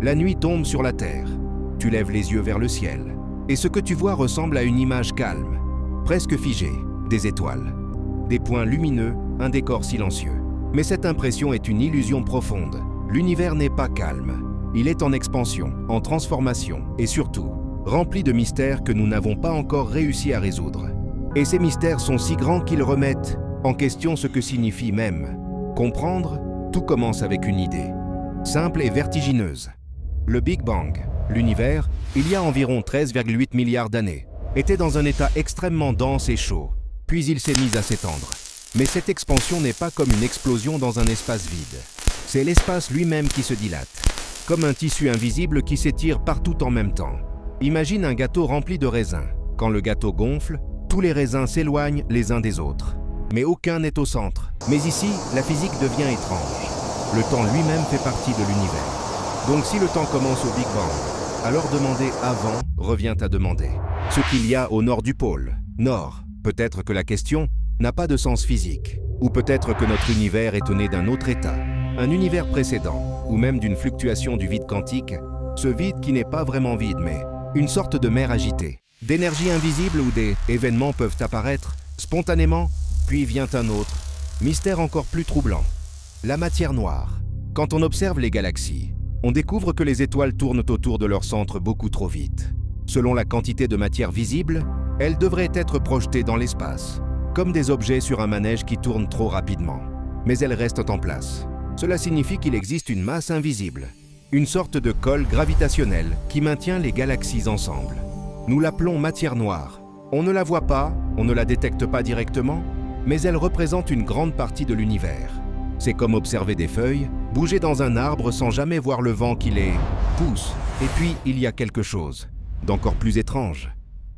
La nuit tombe sur la terre. Tu lèves les yeux vers le ciel. Et ce que tu vois ressemble à une image calme, presque figée, des étoiles. Des points lumineux, un décor silencieux. Mais cette impression est une illusion profonde. L'univers n'est pas calme. Il est en expansion, en transformation et surtout, rempli de mystères que nous n'avons pas encore réussi à résoudre. Et ces mystères sont si grands qu'ils remettent en question ce que signifie même. Comprendre, tout commence avec une idée, simple et vertigineuse. Le Big Bang, l'univers, il y a environ 13,8 milliards d'années, était dans un état extrêmement dense et chaud, puis il s'est mis à s'étendre. Mais cette expansion n'est pas comme une explosion dans un espace vide. C'est l'espace lui-même qui se dilate, comme un tissu invisible qui s'étire partout en même temps. Imagine un gâteau rempli de raisins. Quand le gâteau gonfle, tous les raisins s'éloignent les uns des autres. Mais aucun n'est au centre. Mais ici, la physique devient étrange. Le temps lui-même fait partie de l'univers. Donc si le temps commence au Big Bang, alors demander avant revient à demander ce qu'il y a au nord du pôle. Nord, peut-être que la question n'a pas de sens physique. Ou peut-être que notre univers est né d'un autre état, un univers précédent, ou même d'une fluctuation du vide quantique, ce vide qui n'est pas vraiment vide mais une sorte de mer agitée, d'énergie invisible où des événements peuvent apparaître spontanément, puis vient un autre, mystère encore plus troublant, la matière noire. Quand on observe les galaxies, on découvre que les étoiles tournent autour de leur centre beaucoup trop vite. Selon la quantité de matière visible, elles devraient être projetées dans l'espace, comme des objets sur un manège qui tourne trop rapidement. Mais elles restent en place. Cela signifie qu'il existe une masse invisible, une sorte de colle gravitationnelle qui maintient les galaxies ensemble. Nous l'appelons matière noire. On ne la voit pas, on ne la détecte pas directement, mais elle représente une grande partie de l'univers. C'est comme observer des feuilles, bouger dans un arbre sans jamais voir le vent qui les pousse. Et puis, il y a quelque chose d'encore plus étrange.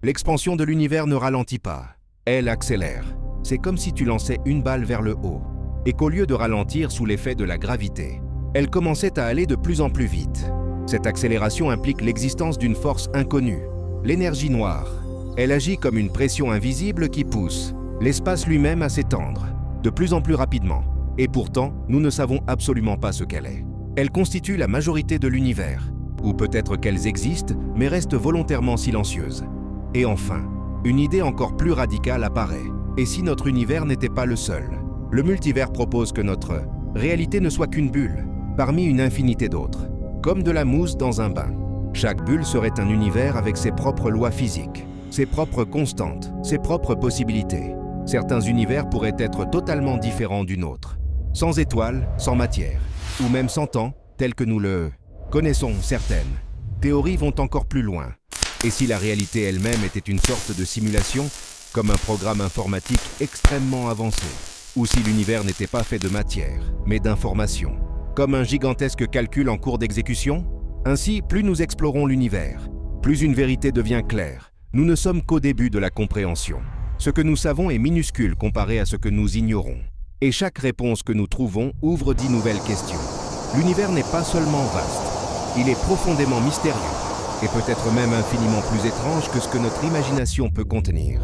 L'expansion de l'univers ne ralentit pas, elle accélère. C'est comme si tu lançais une balle vers le haut, et qu'au lieu de ralentir sous l'effet de la gravité, elle commençait à aller de plus en plus vite. Cette accélération implique l'existence d'une force inconnue, l'énergie noire. Elle agit comme une pression invisible qui pousse l'espace lui-même à s'étendre, de plus en plus rapidement. Et pourtant, nous ne savons absolument pas ce qu'elle est. Elle constitue la majorité de l'univers, ou peut-être qu'elles existent, mais restent volontairement silencieuses. Et enfin, une idée encore plus radicale apparaît. Et si notre univers n'était pas le seul? Le multivers propose que notre réalité ne soit qu'une bulle, parmi une infinité d'autres, comme de la mousse dans un bain. Chaque bulle serait un univers avec ses propres lois physiques, ses propres constantes, ses propres possibilités. Certains univers pourraient être totalement différents d'une autre, sans étoiles, sans matière, ou même sans temps, tel que nous le connaissons. Certaines théories vont encore plus loin. Et si la réalité elle-même était une sorte de simulation, comme un programme informatique extrêmement avancé, ou si l'univers n'était pas fait de matière, mais d'information, comme un gigantesque calcul en cours d'exécution? Ainsi, plus nous explorons l'univers, plus une vérité devient claire. Nous ne sommes qu'au début de la compréhension. Ce que nous savons est minuscule comparé à ce que nous ignorons. Et chaque réponse que nous trouvons ouvre 10 nouvelles questions. L'univers n'est pas seulement vaste, il est profondément mystérieux, et peut-être même infiniment plus étrange que ce que notre imagination peut contenir.